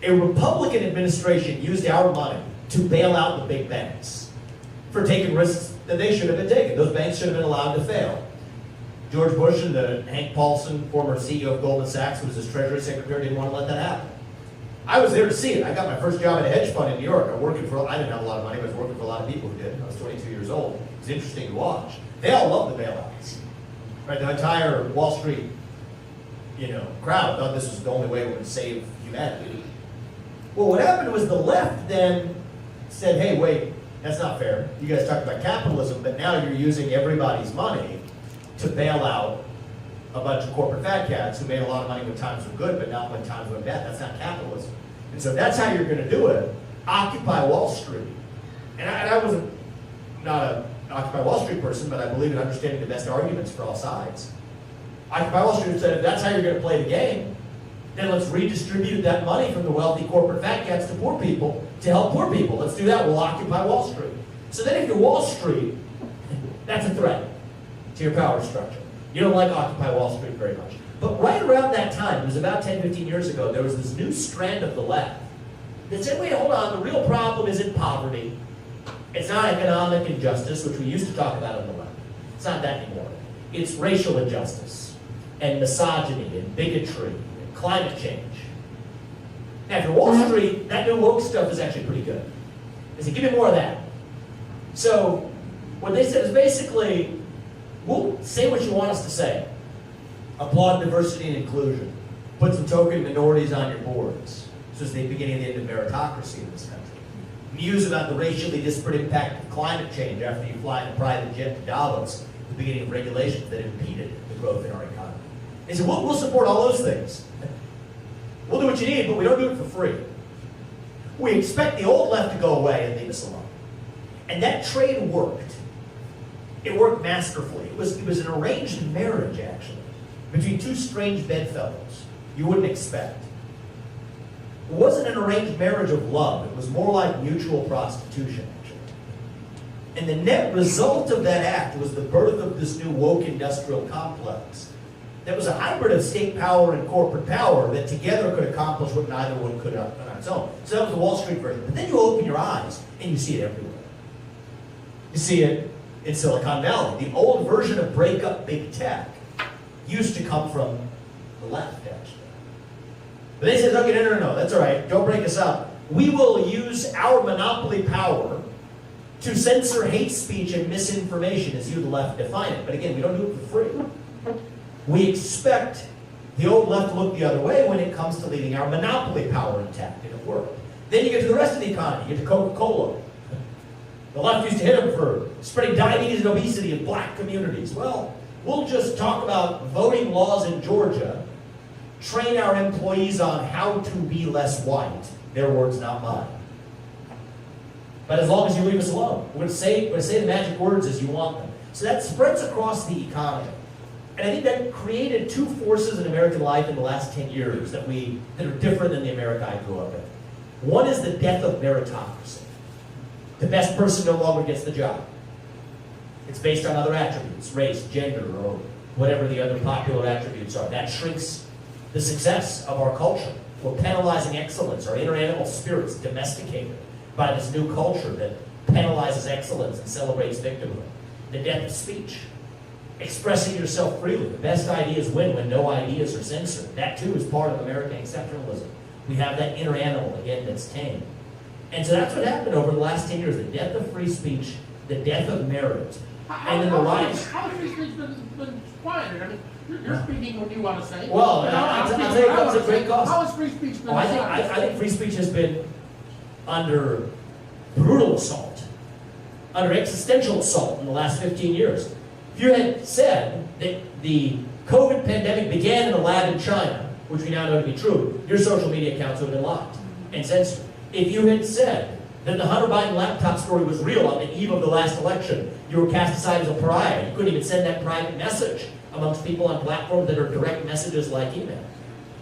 A Republican administration used our money to bail out the big banks for taking risks that they should have been taking. Those banks should have been allowed to fail. George Bush and Hank Paulson, former CEO of Goldman Sachs, who was his Treasury Secretary, didn't want to let that happen. I was there to see it. I got my first job at a hedge fund in New York. I didn't have a lot of money, but I was working for a lot of people who did. I was 22 years old. It was interesting to watch. They all loved the bailouts. Right? The entire Wall Street, crowd thought this was the only way we would save humanity. Well, what happened was the left then said, hey, wait, that's not fair. You guys talked about capitalism, but now you're using everybody's money to bail out a bunch of corporate fat cats who made a lot of money when times were good, but not when times went bad. That's not capitalism. And so that's how you're going to do it. Occupy Wall Street. And I wasn't not an Occupy Wall Street person, but I believe in understanding the best arguments for all sides. Occupy Wall Street said, if that's how you're going to play the game, then let's redistribute that money from the wealthy corporate fat cats to poor people to help poor people. Let's do that. We'll occupy Wall Street. So then if you're Wall Street, that's a threat to your power structure. You don't like Occupy Wall Street very much. But right around that time, it was about 10, 15 years ago, there was this new strand of the left that said, wait, hold on, the real problem isn't poverty. It's not economic injustice, which we used to talk about on the left. It's not that anymore. It's racial injustice and misogyny and bigotry and climate change. Now, if you're Wall Street, that new woke stuff is actually pretty good. They said, give me more of that. So what they said is basically, we'll say what you want us to say. Applaud diversity and inclusion. Put some token minorities on your boards. This was the beginning and the end of meritocracy in this country. Muse about the racially disparate impact of climate change after you fly in a private jet to Davos, the beginning of regulations that impeded the growth in our economy. They said, we'll support all those things. We'll do what you need, but we don't do it for free. We expect the old left to go away and leave us alone. And that trade worked. It worked masterfully. It was an arranged marriage, actually, between two strange bedfellows you wouldn't expect. It wasn't an arranged marriage of love. It was more like mutual prostitution, actually. And the net result of that act was the birth of this new woke industrial complex that was a hybrid of state power and corporate power that together could accomplish what neither one could on its own. So that was the Wall Street version. But then you open your eyes and you see it everywhere. You see it in Silicon Valley. The old version of break up big tech used to come from the left, actually. But they said, okay, no, that's all right. Don't break us up. We will use our monopoly power to censor hate speech and misinformation, as you, the left, define it. But again, we don't do it for free. We expect the old left to look the other way when it comes to leaving our monopoly power intact, and it worked. Then you get to the rest of the economy. You get to Coca-Cola. The left used to hit them for spreading diabetes and obesity in black communities. Well, we'll just talk about voting laws in Georgia, train our employees on how to be less white. Their words, not mine. But as long as you leave us alone, we're going to say the magic words as you want them. So that spreads across the economy. And I think that created two forces in American life in the last 10 years that are different than the America I grew up in. One is the death of meritocracy. The best person no longer gets the job. It's based on other attributes, race, gender, or whatever the other popular attributes are. That shrinks the success of our culture. We're penalizing excellence. Our inner animal spirit's domesticated by this new culture that penalizes excellence and celebrates victimhood. The death of speech. Expressing yourself freely. The best ideas win when no ideas are censored. That too is part of American exceptionalism. We have that inner animal, again, that's tame. And so that's what happened over the last 10 years. The death of free speech, the death of merit, and then the rise. How has free speech been quieted? I mean, you're speaking what you want to say. Well, I'll tell you that's a great cost. How has free speech been I think free speech has been under brutal assault, under existential assault in the last 15 years. If you had said that the COVID pandemic began in a lab in China, which we now know to be true, your social media accounts would have been locked and censored. If you had said that the Hunter Biden laptop story was real on the eve of the last election, you were cast aside as a pariah. You couldn't even send that private message amongst people on platforms that are direct messages like email.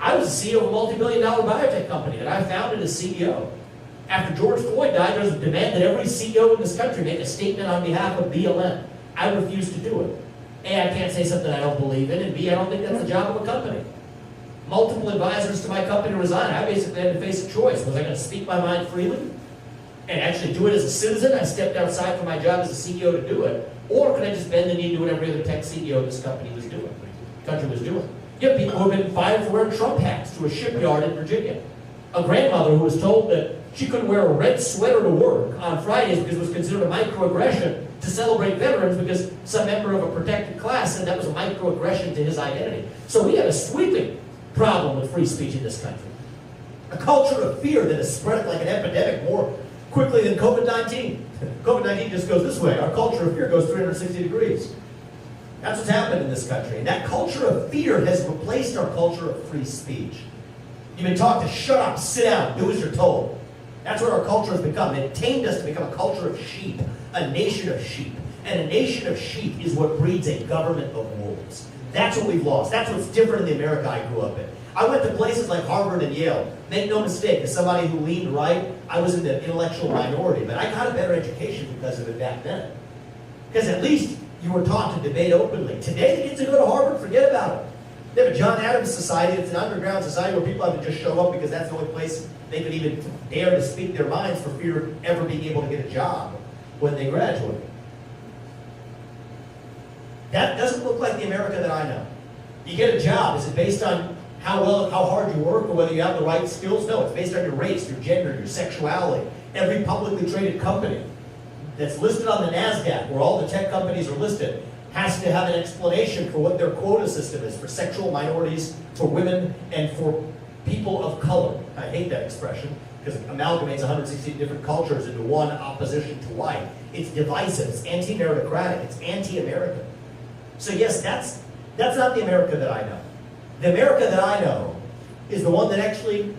I was the CEO of a multi-billion-dollar biotech company that I founded as CEO. After George Floyd died, there was a demand that every CEO in this country make a statement on behalf of BLM. I refused to do it. A, I can't say something I don't believe in, and B, I don't think that's the job of a company. multiple advisors to my company resign. I basically had to face a choice. Was I going to speak my mind freely and actually do it as a citizen? I stepped outside from my job as a CEO to do it. Or could I just bend the knee and do what every other tech CEO this country was doing? You have people who have been fired for wearing Trump hats to a shipyard in Virginia. A grandmother who was told that she couldn't wear a red sweater to work on Fridays because it was considered a microaggression to celebrate veterans because some member of a protected class said that was a microaggression to his identity. So we have a sweeping problem with free speech in this country. A culture of fear that has spread like an epidemic more quickly than COVID-19. COVID-19 just goes this way. Our culture of fear goes 360 degrees. That's what's happened in this country. And that culture of fear has replaced our culture of free speech. You've been taught to shut up, sit down, do as you're told. That's what our culture has become. It tamed us to become a culture of sheep, a nation of sheep. And a nation of sheep is what breeds a government of wolves. That's what we've lost. That's what's different in the America I grew up in. I went to places like Harvard and Yale. Make no mistake, as somebody who leaned right, I was in the intellectual minority, but I got a better education because of it back then. Because at least you were taught to debate openly. Today, the kids who go to Harvard, forget about it. They have a John Adams society. It's an underground society where people have to just show up because that's the only place they could even dare to speak their minds for fear of ever being able to get a job when they graduate. That doesn't look like the America that I know. You get a job. Is it based on how hard you work or whether you have the right skills? No, it's based on your race, your gender, your sexuality. Every publicly traded company that's listed on the NASDAQ, where all the tech companies are listed, has to have an explanation for what their quota system is for sexual minorities, for women, and for people of color. I hate that expression because it amalgamates 160 different cultures into one opposition to white. It's divisive, it's anti-meritocratic, it's anti-American. So yes, that's not the America that I know. The America that I know is the one that actually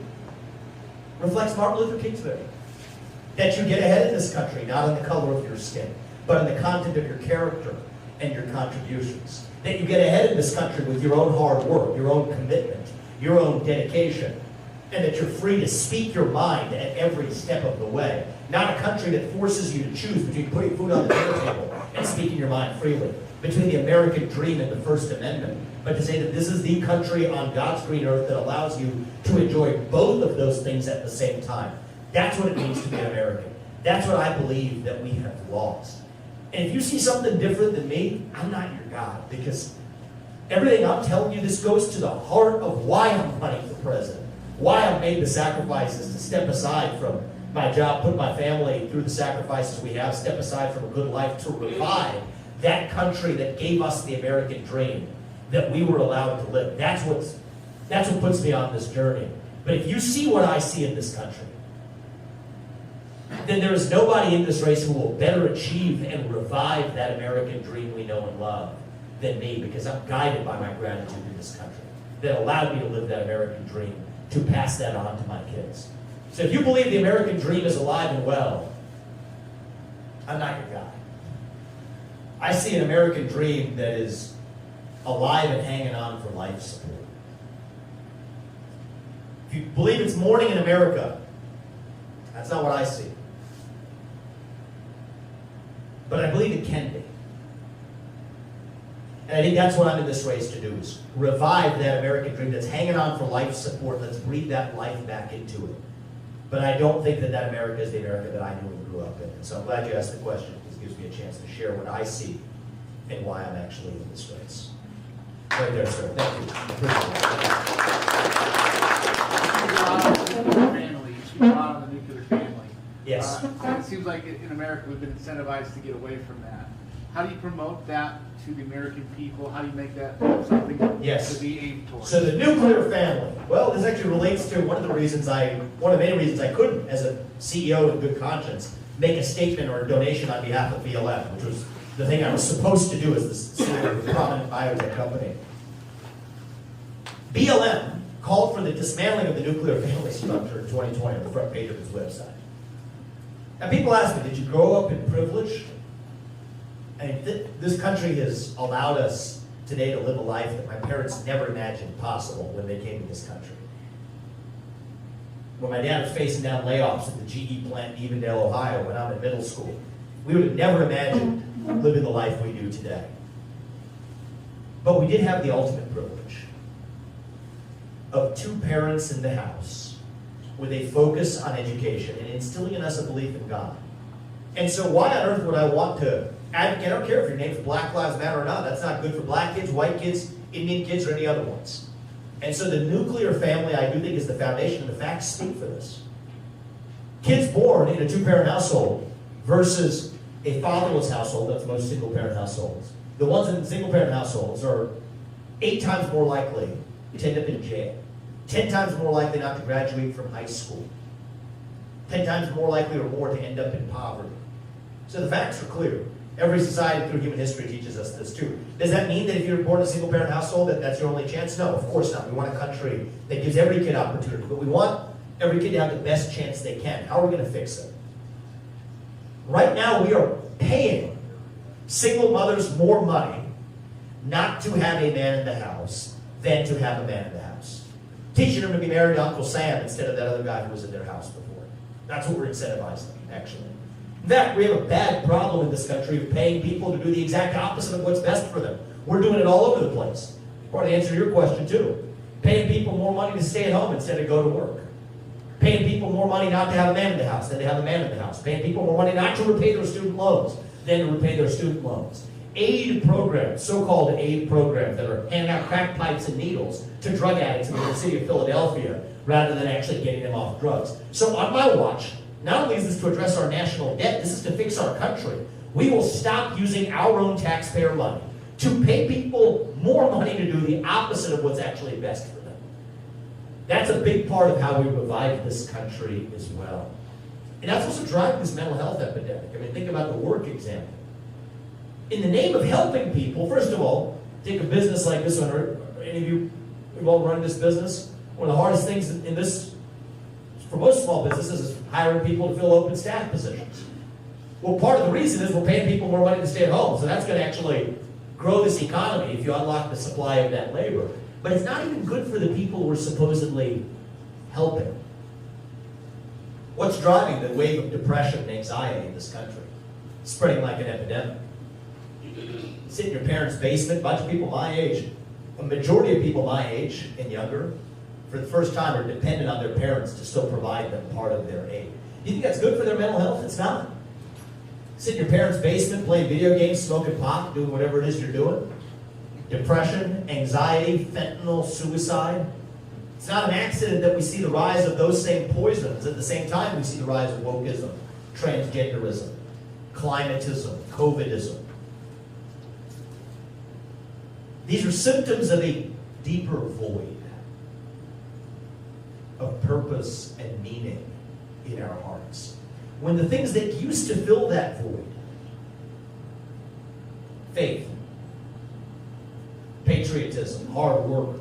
reflects Martin Luther King's vision. That you get ahead in this country, not in the color of your skin, but in the content of your character and your contributions. That you get ahead in this country with your own hard work, your own commitment, your own dedication, and that you're free to speak your mind at every step of the way. Not a country that forces you to choose between putting food on the dinner table and speaking your mind freely, between the American dream and the First Amendment, but to say that this is the country on God's green earth that allows you to enjoy both of those things at the same time. That's what it means to be an American. That's what I believe that we have lost. And if you see something different than me, I'm not your God, because everything I'm telling you, this goes to the heart of why I'm running for president, why I've made the sacrifices to step aside from my job, put my family through the sacrifices we have, step aside from a good life to revive that country that gave us the American dream that we were allowed to live. That's what puts me on this journey. But if you see what I see in this country, then there is nobody in this race who will better achieve and revive that American dream we know and love than me, because I'm guided by my gratitude to this country that allowed me to live that American dream, to pass that on to my kids. So if you believe the American dream is alive and well, I'm not your guy. I see an American dream that is alive and hanging on for life support. If you believe it's morning in America, that's not what I see. But I believe it can be. And I think that's what I'm in this race to do, is revive that American dream that's hanging on for life support. Let's breathe that life back into it. But I don't think that America is the America that I knew and grew up in. And so I'm glad you asked the question. This gives me a chance to share what I see and why I'm actually in this race. Right there, sir. Thank you. Family. You speak a lot on the nuclear family. Yes. It seems like in America we've been incentivized to get away from that. How do you promote that to the American people? How do you make that something Yes. to be aimed towards? So the nuclear family. Well, this actually relates to one of the many reasons I couldn't, as a CEO in good conscience, make a statement or a donation on behalf of BLM, which was the thing I was supposed to do as the CEO of a prominent biotech company. BLM called for the dismantling of the nuclear family structure in 2020 on the front page of its website. Now people ask me, did you grow up in privilege? And this country has allowed us today to live a life that my parents never imagined possible when they came to this country. When my dad was facing down layoffs at the GE plant in Evendale, Ohio, when I'm in middle school, we would have never imagined living the life we do today. But we did have the ultimate privilege. of two parents in the house with a focus on education and instilling in us a belief in God. And so why on earth would I want to advocate? I don't care if your name's Black Lives Matter or not. That's not good for black kids, white kids, Indian kids, or any other ones. And so the nuclear family, I do think, is the foundation, and the facts speak for this. Kids born in a two-parent household versus a fatherless household, that's most single-parent households. The ones in single-parent households are 8 times more likely to end up in jail, 10 times more likely not to graduate from high school, 10 times more likely or more to end up in poverty. So the facts are clear. Every society through human history teaches us this too. Does that mean that if you're born in a single-parent household that that's your only chance? No, of course not. We want a country that gives every kid opportunity, but we want every kid to have the best chance they can. How are we going to fix it? Right now, we are paying single mothers more money not to have a man in the house than to have a man in the house. Teaching them to be married to Uncle Sam instead of that other guy who was in their house before. That's what we're incentivizing, actually. In fact, we have a bad problem in this country of paying people to do the exact opposite of what's best for them. We're doing it all over the place. Part of the answer to your question, too. Paying people more money to stay at home instead of go to work. Paying people more money not to have a man in the house than to have a man in the house. Paying people more money not to repay their student loans than to repay their student loans. Aid programs, so-called aid programs that are handing out crack pipes and needles to drug addicts in the city of Philadelphia rather than actually getting them off drugs. So on my watch, not only is this to address our national debt, this is to fix our country. We will stop using our own taxpayer money to pay people more money to do the opposite of what's actually best for them. That's a big part of how we revive this country as well. And that's also driving this mental health epidemic. I mean, think about the work example. In the name of helping people, first of all, take a business like this one, or any of you, we've all run this business. One of the hardest things in this, for most small businesses, is hiring people to fill open staff positions. Well, part of the reason is we're paying people more money to stay at home, so that's going to actually grow this economy if you unlock the supply of that labor. But it's not even good for the people we're supposedly helping. What's driving the wave of depression and anxiety in this country? Spreading like an epidemic. Sit in your parents' basement, a bunch of people my age, a majority of people my age and younger, for the first time are dependent on their parents to still provide them part of their aid. Do you think that's good for their mental health? It's not. Sit in your parents' basement, playing video games, smoking pot, doing whatever it is you're doing. Depression, anxiety, fentanyl, suicide. It's not an accident that we see the rise of those same poisons. At the same time, we see the rise of wokeism, transgenderism, climatism, COVIDism. These are symptoms of a deeper void of purpose and meaning in our hearts. When the things that used to fill that void, faith, patriotism, hard work,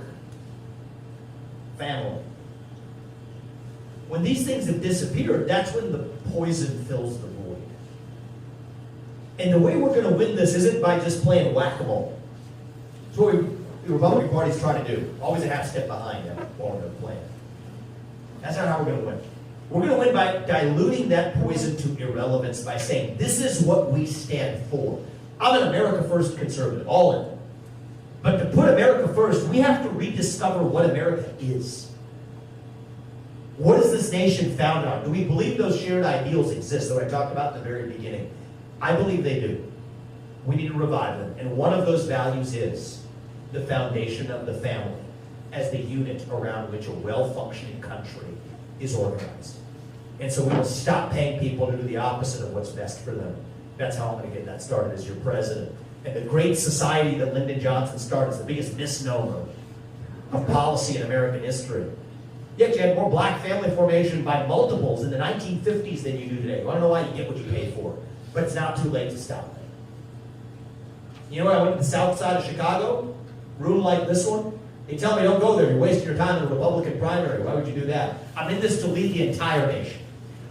family, when these things have disappeared, that's when the poison fills the void. And the way we're going to win this isn't by just playing whack-a-mole. It's what the Republican Party's trying to do. Always a half step behind them while we're playing. That's not how we're going to win. We're going to win by diluting that poison to irrelevance by saying, this is what we stand for. I'm an America First conservative, all in. But to put America first, we have to rediscover what America is. What is this nation founded on? Do we believe those shared ideals exist that I talked about at the very beginning? I believe they do. We need to revive them. And one of those values is the foundation of the family as the unit around which a well-functioning country is organized. And so we will stop paying people to do the opposite of what's best for them. That's how I'm going to get that started as your president. And the great society that Lyndon Johnson started is the biggest misnomer of policy in American history. Yet you had more black family formation by multiples in the 1950s than you do today. I don't know why you get what you pay for, but it's not too late to stop it. You know what? I went to the south side of Chicago, room like this one. They tell me don't go there. You're wasting your time in a Republican primary. Why would you do that? I'm in this to lead the entire nation.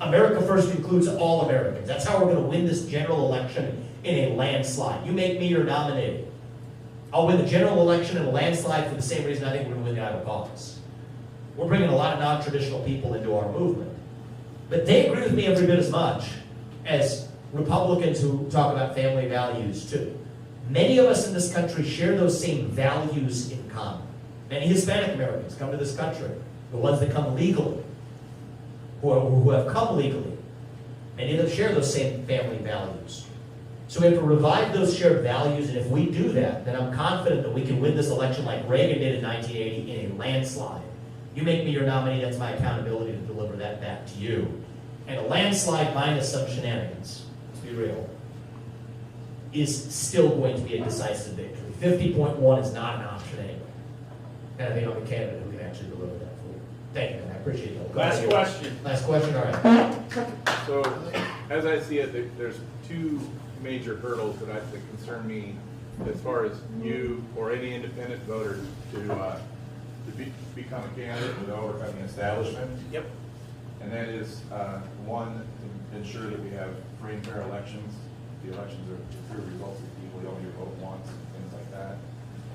America First includes all Americans. That's how we're going to win this general election in a landslide. You make me your nominee. I'll win the general election in a landslide for the same reason I think we're going to win the Iowa caucus. We're bringing a lot of non-traditional people into our movement. But they agree with me every bit as much as Republicans who talk about family values too. Many of us in this country share those same values in common. Many Hispanic Americans come to this country, the ones that come legally, who have come legally. Many of them share those same family values. So we have to revive those shared values, and if we do that, then I'm confident that we can win this election like Reagan did in 1980 in a landslide. You make me your nominee, that's my accountability to deliver that back to you. And a landslide minus some shenanigans, let's be real, is still going to be a decisive victory. 50.1 is not an option anyway. And I think I'm a candidate who can actually deliver that for you. Thank you, man. I appreciate that. Last question. Last question, all right. So, as I see it, there's two major hurdles that concern me as far as you or any independent voter to become a candidate without overcoming establishment. Yep. And that is, one, to ensure that we have free and fair elections. The elections are true results of the people, you only vote once, and things like that.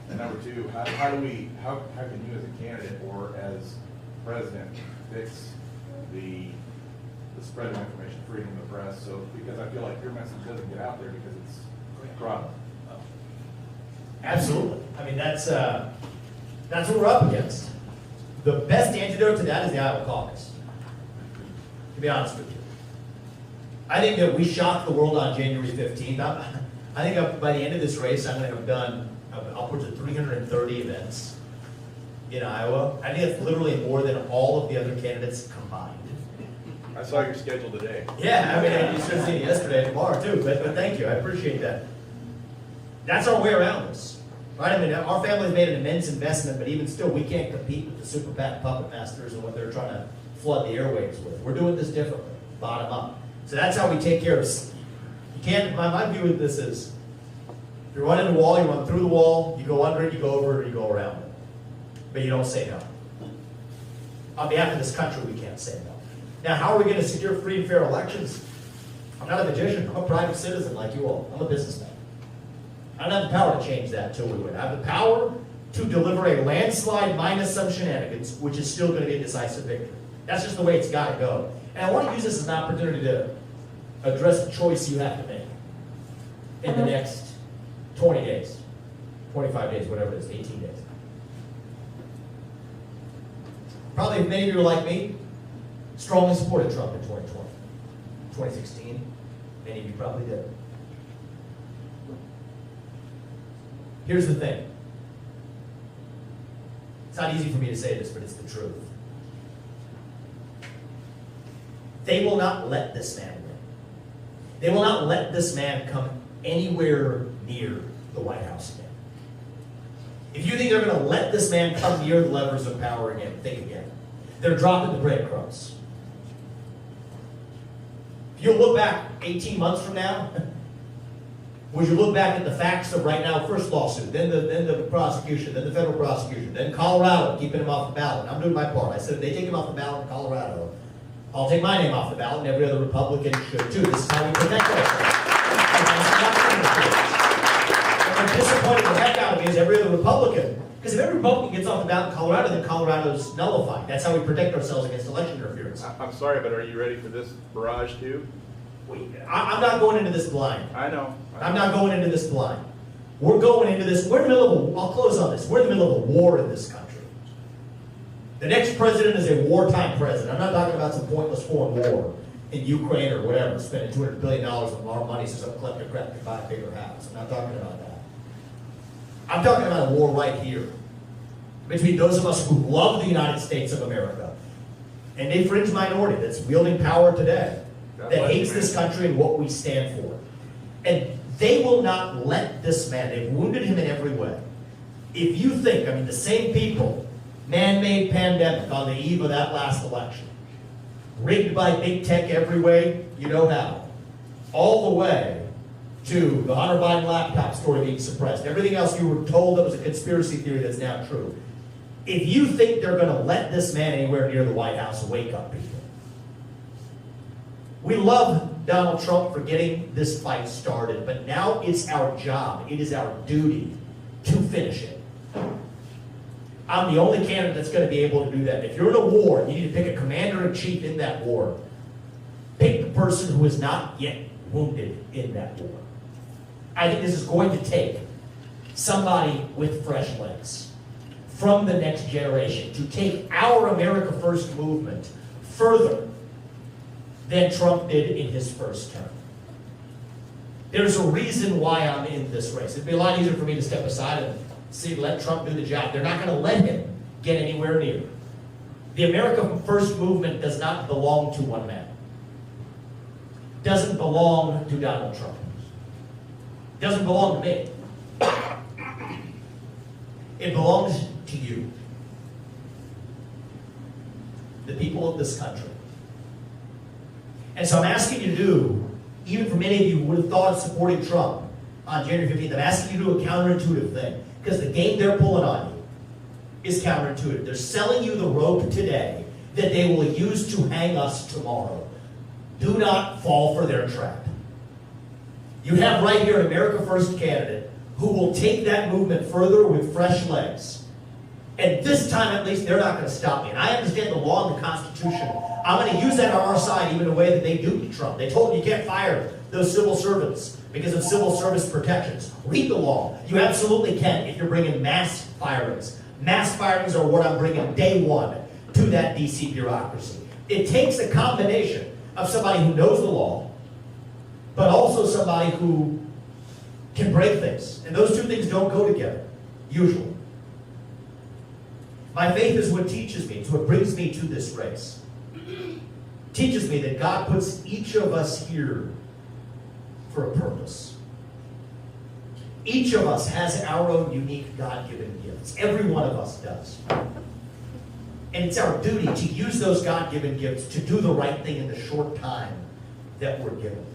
And number two, how can you as a candidate or as president fix the spread of information, freedom of the press? So, because I feel like your message doesn't get out there because it's corrupt. Absolutely. I mean, that's what we're up against. The best antidote to that is the Iowa caucus, to be honest with you. I think that we shocked the world on January 15th. I think by the end of this race, I'm going to have done upwards of 330 events in Iowa. I think that's literally more than all of the other candidates combined. I saw your schedule today. Yeah, I mean, you should have seen it yesterday and tomorrow too, but thank you, I appreciate that. That's our way around this, right? I mean, our family's made an immense investment, but even still, we can't compete with the super PAC puppet masters and what they're trying to flood the airwaves with. We're doing this differently, bottom up. So that's how we take care of, you can't, my view of this is, if you run into a wall, you run through the wall, you go under it, you go over it, or you go around it. But you don't say no. On behalf of this country, we can't say no. Now, how are we going to secure free and fair elections? I'm not a magician. I'm a private citizen like you all. I'm a businessman. I don't have the power to change that until we win. I have the power to deliver a landslide minus some shenanigans, which is still going to be a decisive victory. That's just the way it's got to go. And I want to use this as an opportunity to address a choice you have to make in the next 20 days, 25 days, whatever it is, 18 days. Probably many of you are like me, strongly supported Trump in 2020. 2016, many of you probably did. Here's the thing. It's not easy for me to say this, but it's the truth. They will not let this man win. They will not let this man come anywhere near the White House again. If you think they're going to let this man come near the levers of power again, think again. They're dropping the breadcrumbs. If you look back 18 months from now, would you look back at the facts of right now, first lawsuit, then the prosecution, then the federal prosecution, then Colorado, keeping him off the ballot. I'm doing my part. I said if they take him off the ballot in Colorado, I'll take my name off the ballot, and every other Republican should too. This is how we protect ourselves. And I'm disappointed the heck out of me as every other Republican. Because if every Republican gets off the ballot in Colorado, then Colorado's nullified. That's how we protect ourselves against election interference. I'm sorry, but are you ready for this barrage too? I'm not going into this blind. I know. I'm not going into this blind. We're going into this, we're in the middle of I'll close on this. We're in the middle of a war in this country. The next president is a wartime president. I'm not talking about some pointless foreign war in Ukraine or whatever, spending $200 billion of our money so some kleptocrat can buy a bigger house. I'm not talking about that. I'm talking about a war right here between those of us who love the United States of America and a fringe minority that's wielding power today that hates this country and what we stand for. And they will not let this man, they've wounded him in every way. If you think, I mean, the same people, man-made pandemic on the eve of that last election, rigged by big tech every way, you know how, all the way to the Hunter Biden laptop story being suppressed, everything else you were told that was a conspiracy theory that's now true. If you think they're going to let this man anywhere near the White House, wake up, people. We love Donald Trump for getting this fight started, but now it's our job, it is our duty to finish it. I'm the only candidate that's going to be able to do that. If you're in a war, you need to pick a commander-in-chief in that war. Pick the person who is not yet wounded in that war. I think this is going to take somebody with fresh legs. from the next generation, to take our America First movement further than Trump did in his first term. There's a reason why I'm in this race. It'd be a lot easier for me to step aside and let Trump do the job. They're not going to let him get anywhere near. The America First movement does not belong to one man. Doesn't belong to Donald Trump. Doesn't belong to me. It belongs to you, the people of this country. And so I'm asking you to do, even for many of you who would have thought of supporting Trump on January 15th, I'm asking you to do a counterintuitive thing, because the game they're pulling on you is counterintuitive. They're selling you the rope today that they will use to hang us tomorrow. Do not fall for their trap. You have right here an America First candidate who will take that movement further with fresh legs. And this time, at least, they're not going to stop me. And I understand the law and the Constitution. I'm going to use that on our side, even in a way that they do to Trump. They told him you can't fire those civil servants because of civil service protections. Read the law. You absolutely can if you're bringing mass firings. Mass firings are what I'm bringing day one to that D.C. bureaucracy. It takes a combination of somebody who knows the law, but also somebody who can break things. And those two things don't go together, usually. My faith is what teaches me, it's what brings me to this race. Teaches me that God puts each of us here for a purpose. Each of us has our own unique God-given gifts. Every one of us does. And it's our duty to use those God-given gifts to do the right thing in the short time that we're given.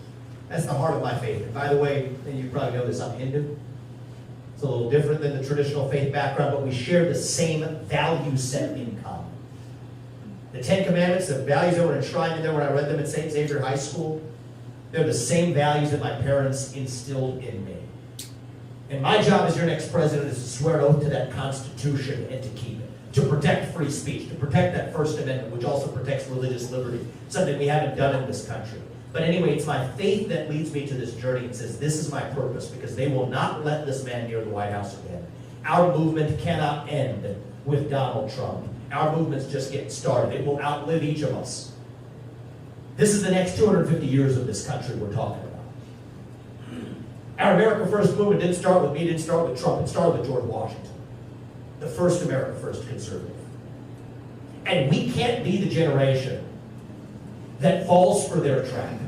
That's the heart of my faith. And by the way, and you probably know this, I'm Hindu. It's a little different than the traditional faith background, but we share the same value set in common. The Ten Commandments, the values that were enshrined in there when I read them at St. Xavier High School, they're the same values that my parents instilled in me. And my job as your next president is to swear an oath to that Constitution and to keep it. To protect free speech, to protect that First Amendment, which also protects religious liberty, something we haven't done in this country. But anyway, it's my faith that leads me to this journey and says, this is my purpose, because they will not let this man near the White House again. Our movement cannot end with Donald Trump. Our movement's just getting started. It will outlive each of us. This is the next 250 years of this country we're talking about. Our America First movement didn't start with me, didn't start with Trump, it started with George Washington, the first America First conservative. And we can't be the generation that falls for their trap,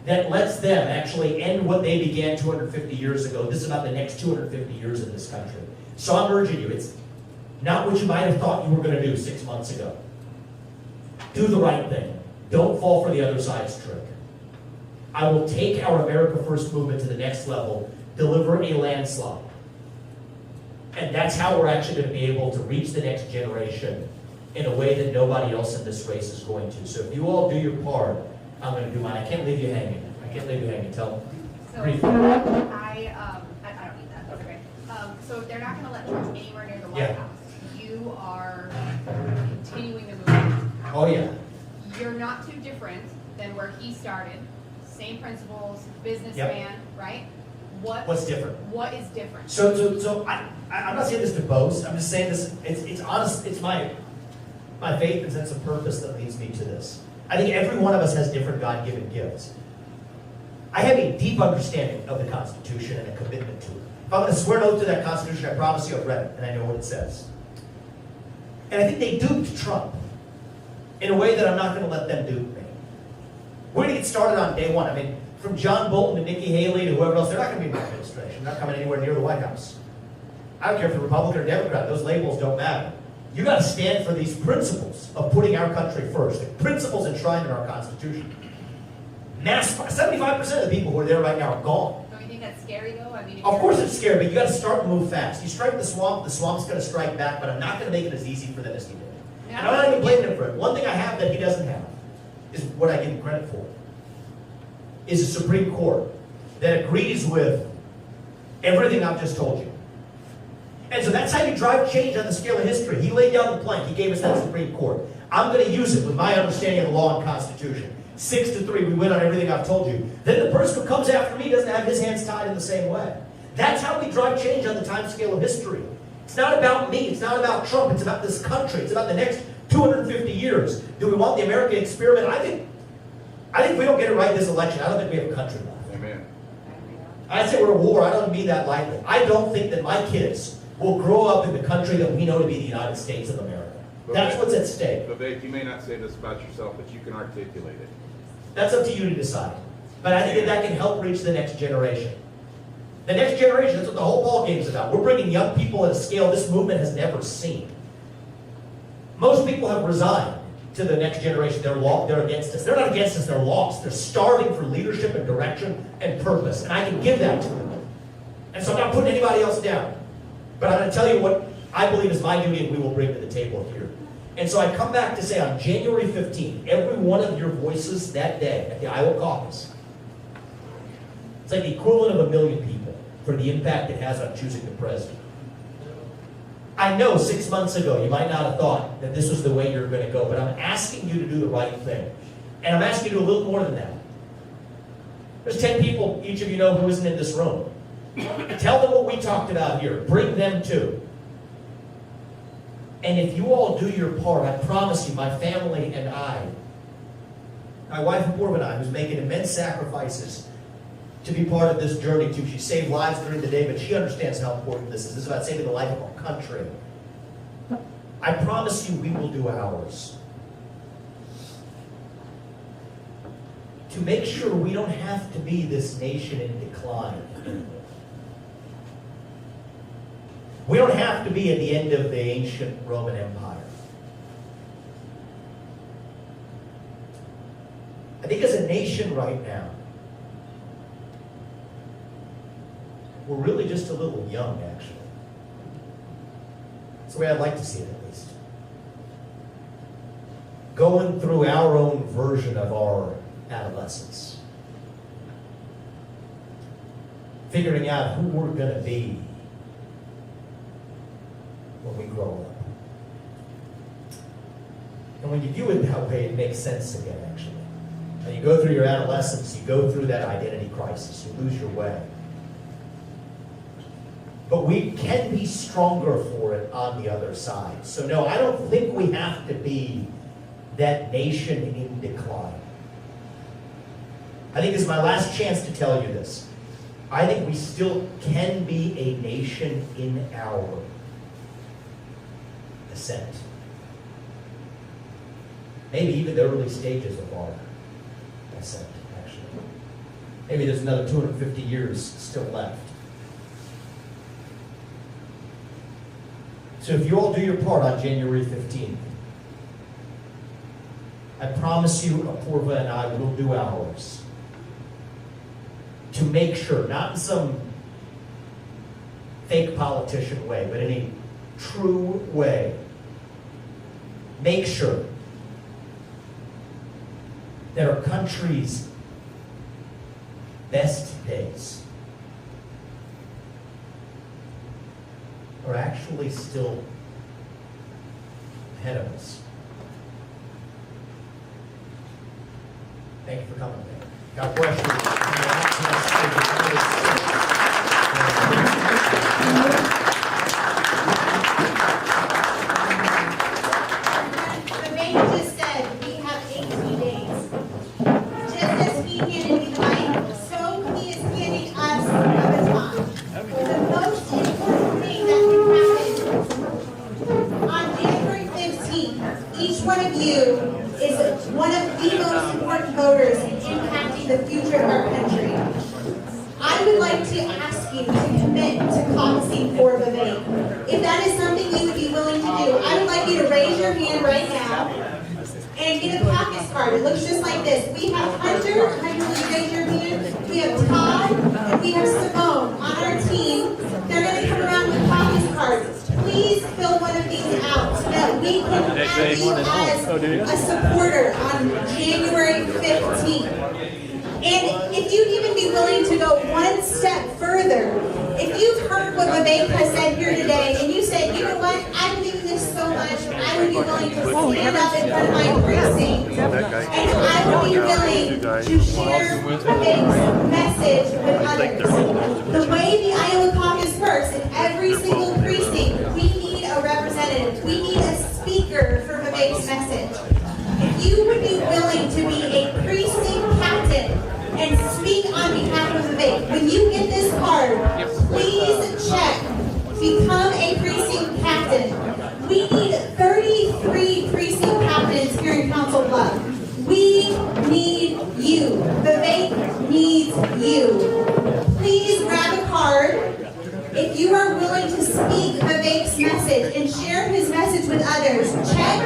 that lets them actually end what they began 250 years ago. This is about the next 250 years of this country. So I'm urging you, it's not what you might have thought you were going to do 6 months ago. Do the right thing. Don't fall for the other side's trick. I will take our America First movement to the next level, deliver a landslide. And that's how we're actually going to be able to reach the next generation in a way that nobody else in this race is going to. So if you all do your part, I'm going to do mine. I can't leave you hanging. I can't leave you hanging. Tell them. So briefly. I don't need that. That's okay. So if they're not going to let Trump anywhere near the White Yeah. House, you are continuing the movement. Oh yeah. You're not too different than where he started. Same principles, businessman, right? What's different? What is different? So I'm not saying this to boast. I'm just saying this. It's honest. It's my faith and sense of purpose that leads me to this. I think every one of us has different God-given gifts. I have a deep understanding of the Constitution and a commitment to it. If I'm going to swear an oath to that Constitution, I promise you I've read it and I know what it says. And I think they duped Trump in a way that I'm not going to let them dupe me. We're going to get started on day one. I mean, from John Bolton to Nikki Haley to whoever else, they're not going to be in my administration. They're not coming anywhere near the White House. I don't care if they're Republican or Democrat. Those labels don't matter. You got to stand for these principles of putting our country first. The principles enshrined in our Constitution. 75% of the people who are there right now are gone. Don't you think that's scary though? I mean, Of course it's scary, but you got to start and move fast. You strike the swamp's going to strike back, but I'm not going to make it as easy for them as he did. And I'm not even blaming him for it. One thing I have that he doesn't have is what I give him credit for. Is a Supreme Court that agrees with everything I've just told you. And so that's how you drive change on the scale of history. He laid down the plank. He gave us that Supreme Court. I'm going to use it with my understanding of the law and Constitution. 6-3, we win on everything I've told you. Then the person who comes after me doesn't have his hands tied in the same way. That's how we drive change on the time scale of history. It's not about me, it's not about Trump, it's about this country, it's about the next 250 years. Do we want the American experiment? I think if we don't get it right this election, I don't think we have a country left. Amen. I say we're at war, I don't mean that lightly. I don't think that my kids will grow up in the country that we know to be the United States of America. That's what's at stake. Vivek, you may not say this about yourself, but you can articulate it. That's up to you to decide. But I think that can help reach the next generation. The next generation, that's what the whole ball game is about. We're bringing young people at a scale this movement has never seen. Most people have resigned to the next generation. They're against us. They're not against us, they're lost. They're starving for leadership and direction and purpose. And I can give that to them. And so I'm not putting anybody else down. But I'm going to tell you what I believe is my duty and we will bring to the table here. And so I come back to say on January 15th, every one of your voices that day at the Iowa caucus, it's like the equivalent of 1 million people for the impact it has on choosing the president. I know 6 months ago you might not have thought that this was the way you're going to go, but I'm asking you to do the right thing. And I'm asking you to do a little more than that. There's 10 people, each of you know, who isn't in this room. Tell them what we talked about here. Bring them too. And if you all do your part, I promise you, my family and I, my wife Apoorva and I, who's making immense sacrifices to be part of this journey too. She saved lives during the day, but she understands how important this is. This is about saving the life of our country. I promise you we will do ours. To make sure we don't have to be this nation in decline. We don't have to be at the end of the ancient Roman Empire. I think as a nation right now, we're really just a little young, actually. That's the way I'd like to see it, at least. Going through our own version of our adolescence. Figuring out who we're going to be when we grow up. And when you view it that way, it makes sense again, actually. Now you go through your adolescence, you go through that identity crisis, you lose your way. But we can be stronger for it on the other side. So no, I don't think we have to be that nation in decline. I think this is my last chance to tell you this. I think we still can be a nation in our ascent. Maybe even the early stages of our ascent, actually. Maybe there's another 250 years still left. So if you all do your part on January 15th, I promise you, Apoorva and I will do ours to make sure, not in some fake politician way, but in a true way, make sure that our country's best days are actually still ahead of us. Thank you for coming today. God bless The mayor just said we have 18 days. Just as he handed me the mic, so he is handing us the baton. The most important thing that can happen on January 15th, each one of you is one of the most important voters in impacting the future of our country. I would like to ask you to commit to caucusing for Vivek. If that is something you would be willing to do, I would like you to raise your hand right now and get a caucus card. It looks just like this. We have Hunter. Hunter, will you raise your hand? We have Todd, and we have Simone on our team. They're going to come around with caucus cards. Please fill one of these out so that we can add you as a supporter on January 15th. And if you'd even be willing to go one step further, if you've heard what Vivek has said here today, and you said, you know what, I believe in this so much, I would be willing to stand up in front of my precinct, and I would be willing to share Vivek's message with others. The way the Iowa caucus works, in every single precinct, we speaker for Vivek's message. If you would be willing to be a precinct captain and speak on behalf of Vivek, when you get this card, please check, become a precinct captain. We need 33 precinct captains here in Council Bluffs. We need you. Vivek needs you. Please grab a card. If you are willing to speak Vivek's message and share his message with others, check,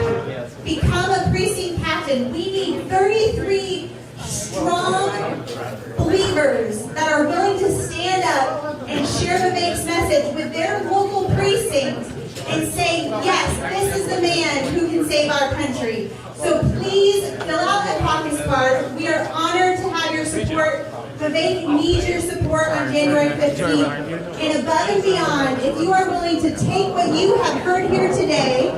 become a precinct captain. We need 33 strong believers that are willing to stand up and share Vivek's message with their local precinct and say, yes, this is the man who can save our country. So please fill out a caucus card. We are honored to have your support. Vivek needs your support on January 15th. And above and beyond, if you are willing to take what you have heard here today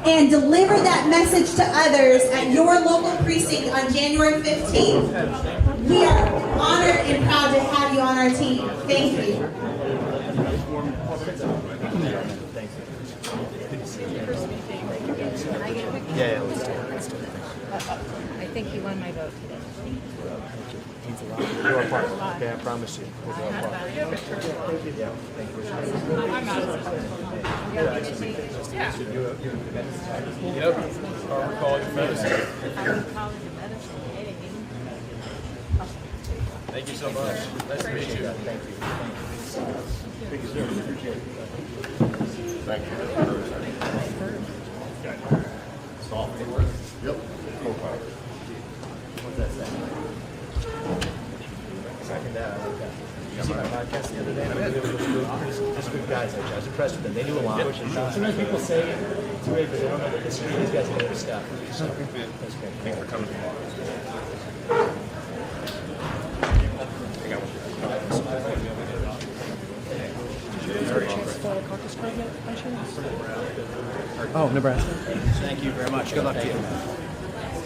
and deliver that message to others at your local precinct on January 15th, we are honored and proud to have you on our team. Thank you. Yeah. I think you won my vote today. You're a part. Okay, I promise you. You're a part. Yeah. Thank you. Yep. College of Medicine. Thank you so much. Nice to meet you. Thank you. Thank you, sir. Appreciate it. Thank you. Software. Yep. What's that say? Second that. You see my podcast the other day? Just good guys. I was impressed with them. They knew a lot. Sometimes people say it's great, but they don't know the history. These guys know their stuff. So, that's great. Thanks for coming. Oh, Nebraska. Thank you very much. Good luck to you.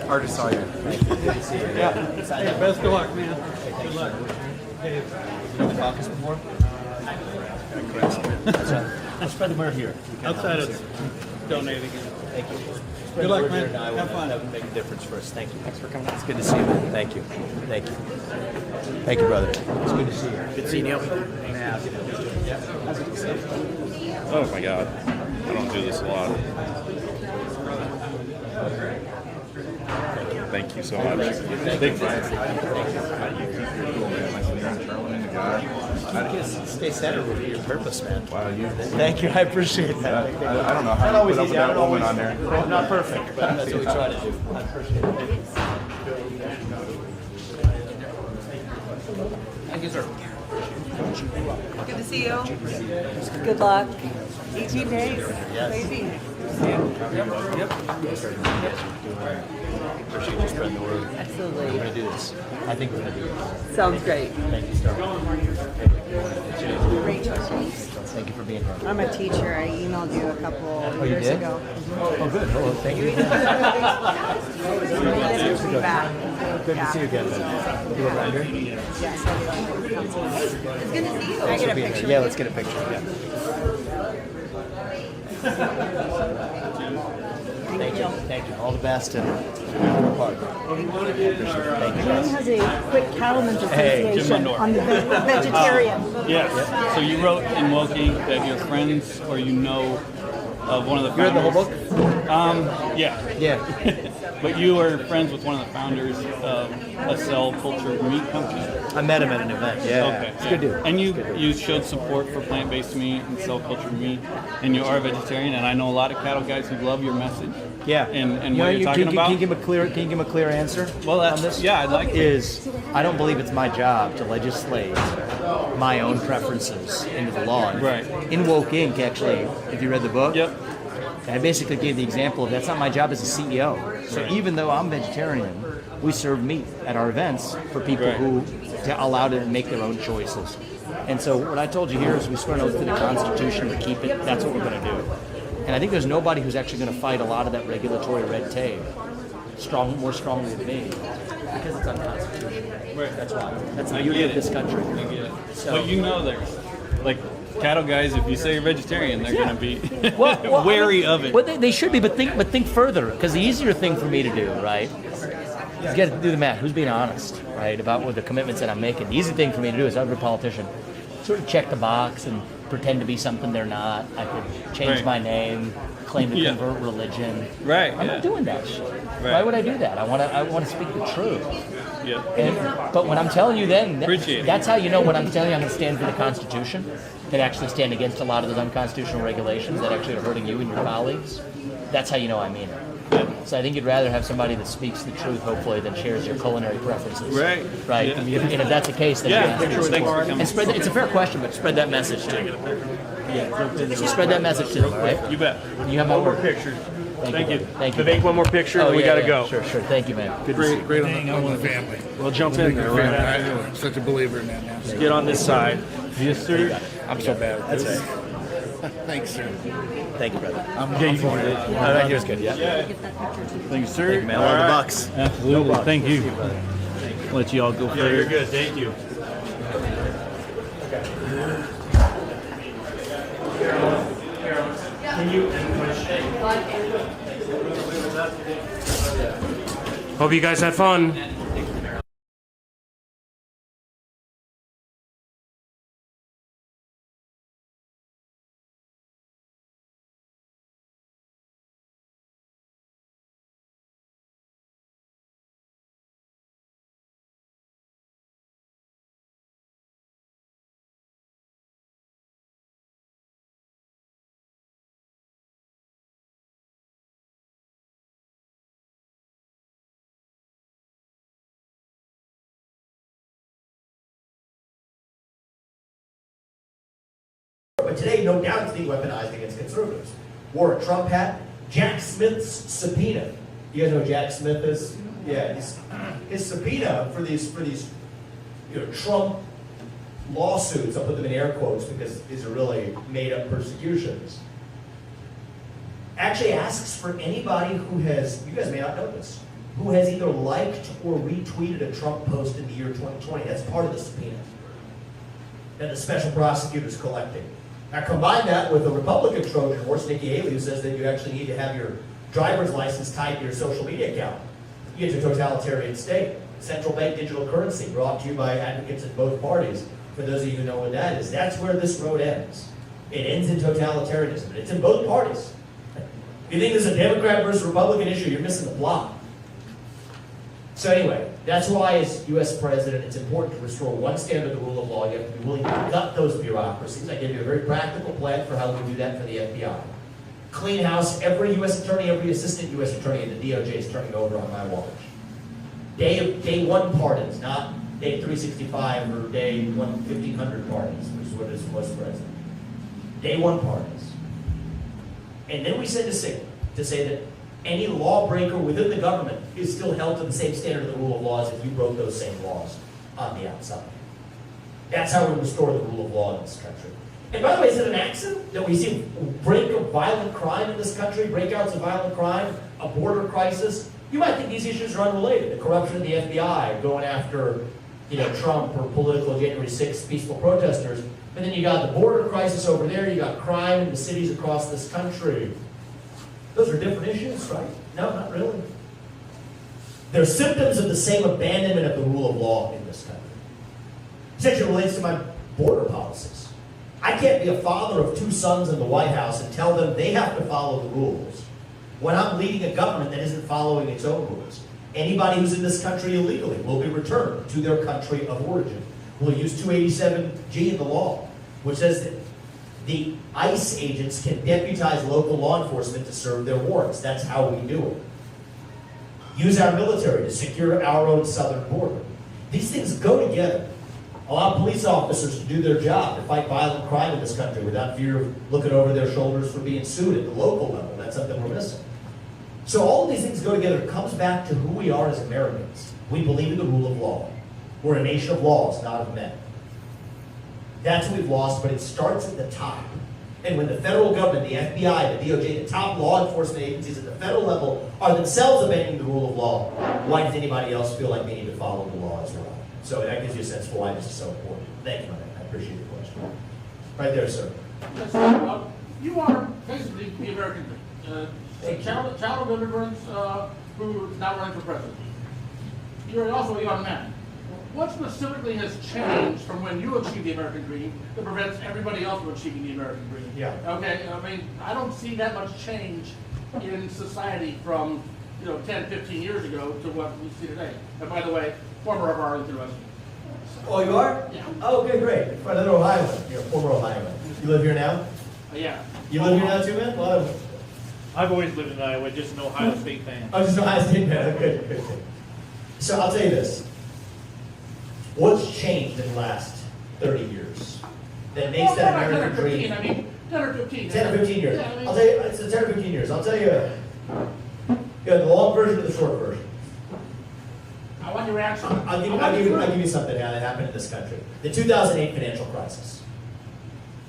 Already saw you. Yeah. Hey, best of luck, man. Good luck. You know the caucus before? Let's spread the word here. Outside of donating. Thank you. Good luck, man. Have fun. That would make a difference for us. Thank you. Thanks for coming. It's good to see you, man. Thank you. Thank you. Thank you, brother. It's good to see you. Good seeing you. Oh my God, I don't do this a lot. Thank you so much. Thank you. Stay centered with your purpose, man. Wow, you. Thank you. I appreciate that. I don't know how Not you always put up with easy. I that don't woman always, on there. well, not perfect, but that's what we try to do. I appreciate it. Thank you, sir. Good to see you. Good luck. 18 days. Yes. Maybe. Appreciate you spreading the word. We're Absolutely. going to do this. I think we're going to do this. Sounds great. Thank you, Star. Rachel. Thank you for being here. I'm a teacher. I emailed you a couple you years did? ago. Oh, good. Oh, thank you. Years back. Good to see you again. You live around here? Yes, I do. It's good to see you. I get a picture. Yeah, let's get a picture. Yeah. Thank you. Thank you. All the best and work hard. Thank you, guys. has a quick cattlemen's Hey, Jim Mundor. on the vegetarian. Yes. So you wrote in Woking that you're friends or you know of one of the You read the whole founders. book? Yeah. Yeah. But you are friends with one of the founders of a cell culture meat company. I met him at an event. Yeah. Okay. It's a good dude. And you showed support for plant-based meat and cell culture meat, and you are a vegetarian. And I know a lot of cattle guys who love your message. Yeah. And You what know, you're talking about. Can you give him a clear answer? Well, on this? yeah, I'd like to. Is I don't believe it's my job to legislate my own preferences into the law. Right. In Woke Inc., actually, if you read the book, Yep. I basically gave the example of that's not my job as a CEO. So even though I'm vegetarian, we serve meat at our events for people Right. who to allow to make their own choices. And so what I told you here is we swear an oath to the Constitution to keep it. That's what we're going to do. And I think there's nobody who's actually going to fight a lot of that regulatory red tape more strongly than me because it's unconstitutional. Right. That's why. That's the I beauty get of it. this country. I get it. So- But you know there's, like, cattle guys, if you say you're vegetarian, they're gonna be Well, wary of it. Well, they should be, but think further, because the easier thing for me to do, right, is get to do the math. Who's being honest, right, about what the commitments that I'm making? The easy thing for me to do is, every politician, sort of check the box and pretend to be something they're not. I could change Right. my name, claim to Yeah. convert religion. Right, I'm yeah. not doing that shit. Right. Why would I do that? I want to speak the truth. Yeah. But when I'm telling you, then Appreciate it. that's how you know when I'm telling you I'm going to stand for the Constitution, and actually stand against a lot of those unconstitutional regulations that actually are hurting you and your colleagues. That's how you know I mean it. So I think you'd rather have somebody that speaks the truth, hopefully, than shares your culinary preferences. Right. Right. Yeah. And if that's the case, then Yeah. you Thanks for coming. and spread. It's a fair question, but spread that message too. Yeah. Spread that message too, right? You bet. You have my One more word. picture. Thank you. Thank you. Vivek, one more picture, and we gotta go. Sure. Thank you, man. Good to see you. Great on the family. We'll jump in there, right? I'm such a believer in that now. Just get on this side. Yes, sir. I'm so bad at this. Thanks, sir. Thank you, brother. I'm forward to it. That was good. Yeah. Thank you, sir. Thank you, man. All the bucks. Absolutely. Thank you. Let you all go Yeah, further. you're good. Thank you. Hope you guys had fun. But today, no doubt, it's being weaponized against conservatives. Wore a Trump hat. Jack Smith's subpoena. You guys know who Jack Smith is? Yeah, his subpoena for these Trump lawsuits. I'll put them in air quotes because these are really made-up persecutions. Actually asks for anybody who has, you guys may not know this, who has either liked or retweeted a Trump post in the year 2020. That's part of the subpoena that the special prosecutor's collecting. Now combine that with a Republican Trojan horse, Nikki Haley, who says that you actually need to have your driver's license tied to your social media account. You get to a totalitarian state. Central bank digital currency, brought to you by advocates at both parties. For those of you who know what that is, that's where this road ends. It ends in totalitarianism, but it's in both parties. If you think this is a Democrat versus Republican issue, you're missing the plot. So anyway, that's why as U.S. President, it's important to restore one standard, the rule of law. You have to be willing to gut those bureaucracies. I give you a very practical plan for how we do that for the FBI. Clean house, every U.S. attorney, every assistant U.S. attorney in the DOJ is turning over on my watch. Day one pardons, not day 365 or day 1500 pardons, which is what is was president. Day one pardons. And then we send a signal to say that any lawbreaker within the government is still held to the same standard of the rule of law as if you broke those same laws on the outside. That's how we restore the rule of law in this country. And by the way, is it an accident that we see a break of violent crime in this country, breakouts of violent crime, a border crisis? You might think these issues are unrelated. The corruption of the FBI, going after Trump or political January 6th peaceful protesters. But then you got the border crisis over there, you got crime in the cities across this country. Those are different issues, right? No, not really. They're symptoms of the same abandonment of the rule of law in this country. This actually relates to my border policies. I can't be a father of two sons in the White House and tell them they have to follow the rules when I'm leading a government that isn't following its own rules. Anybody who's in this country illegally will be returned to their country of origin. We'll use 287G in the law, which says that the ICE agents can deputize local law enforcement to serve their warrants. That's how we do it. Use our military to secure our own southern border. These things go together. Allow police officers to do their job, to fight violent crime in this country without fear of looking over their shoulders for being sued at the local level. That's something we're missing. So all of these things go together. It comes back to who we are as Americans. We believe in the rule of law. We're a nation of laws, not of men. That's what we've lost, but it starts at the top. And when the federal government, the FBI, the DOJ, the top law enforcement agencies at the federal level are themselves abandoning the rule of law, why does anybody else feel like they need to follow the law as well? So that gives you a sense for why this is so important. Thank you, my man. I appreciate the question. Right there, sir. Yes, you are basically the American dream. A child of immigrants who is now running for president. You're also a young man. What specifically has changed from when you achieved the American dream that prevents everybody else from achieving the American dream? Yeah. Okay, I mean, I don't see that much change in society from, 10, 15 years ago to what we see today. And by the way, former of Arlington resident. Oh, you are? Yeah. Oh, okay, great. Another Ohioan. You're a former Ohioan. You live here now? Yeah. You live here now too, man? Well, I've always lived in Iowa, just an Ohio State fan. I'm just Ohio State man. Good, good. So I'll tell you this. What's changed in the last 30 years that makes that American 10 or 15, dream? I mean, 10 or 15. 10 or 15 years. Yeah, I mean, I'll tell you, it's 10 or 15 years. I'll tell you, the long version or the short version. I want your reaction. I'll give you something now that happened in this country. The 2008 financial crisis.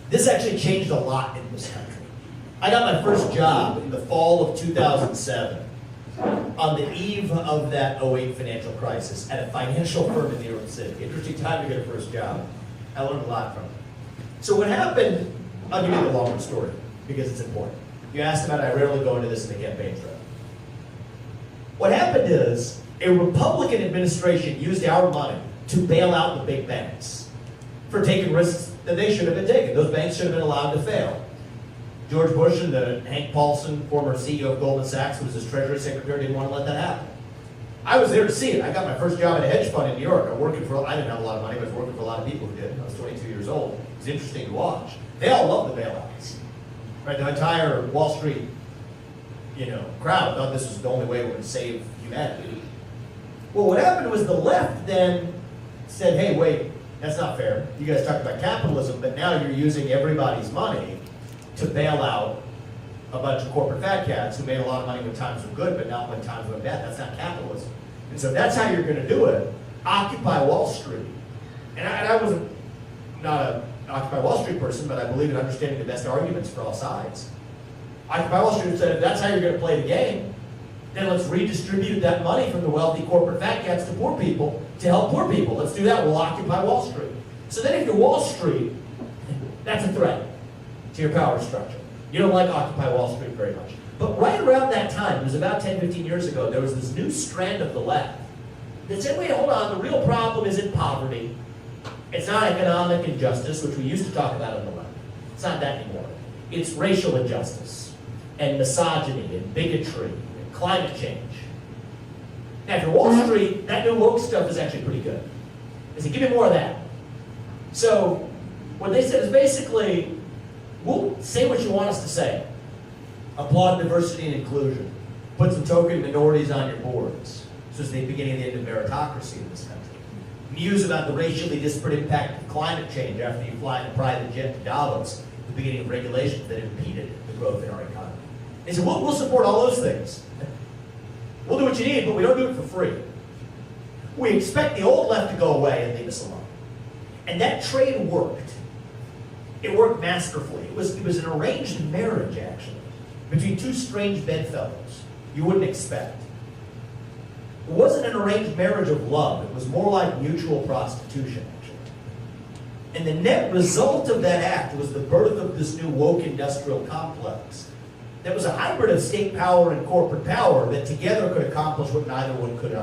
This actually changed a lot in this country. I got my first job in the fall of 2007 on the eve of that 08 financial crisis at a financial firm in New York City. Interesting time to get a first job. I learned a lot from it. So what happened, I'll give you the longer story because it's important. You asked about it, I rarely go into this in the campaign trail. What happened is a Republican administration used our money to bail out the big banks for taking risks that they should have been taking. Those banks should have been allowed to fail. George Bush and Hank Paulson, former CEO of Goldman Sachs, who was his Treasury Secretary, didn't want to let that happen. I was there to see it. I got my first job at a hedge fund in New York. I didn't have a lot of money, but I was working for a lot of people who did. I was 22 years old. It was interesting to watch. They all loved the bailouts. Right? The entire Wall Street, crowd thought this was the only way we would save humanity. Well, what happened was the left then said, hey, wait, that's not fair. You guys talked about capitalism, but now you're using everybody's money to bail out a bunch of corporate fat cats who made a lot of money when times were good, but not when times went bad. That's not capitalism. And so that's how you're going to do it. Occupy Wall Street. And I wasn't not an Occupy Wall Street person, but I believe in understanding the best arguments for all sides. Occupy Wall Street said, if that's how you're going to play the game, then let's redistribute that money from the wealthy corporate fat cats to poor people to help poor people. Let's do that. We'll occupy Wall Street. So then if you're Wall Street, that's a threat to your power structure. You don't like Occupy Wall Street very much. But right around that time, it was about 10, 15 years ago, there was this new strand of the left that said, wait, hold on, the real problem isn't poverty. It's not economic injustice, which we used to talk about on the left. It's not that anymore. It's racial injustice and misogyny and bigotry and climate change. Now, if you're Wall Street, that new woke stuff is actually pretty good. They said, give me more of that. So what they said is basically, we'll say what you want us to say. Applaud diversity and inclusion. Put some token minorities on your boards. This is the beginning and the end of meritocracy in this country. Muse about the racially disparate impact of climate change after you fly in a private jet to Davos, the beginning of regulations that impeded the growth in our economy. They said, we'll support all those things. We'll do what you need, but we don't do it for free. We expect the old left to go away and leave us alone. And that trade worked. It worked masterfully. It was an arranged marriage, actually, between two strange bedfellows you wouldn't expect. It wasn't an arranged marriage of love. It was more like mutual prostitution, actually. And the net result of that act was the birth of this new woke industrial complex that was a hybrid of state power and corporate power that together could accomplish what neither one could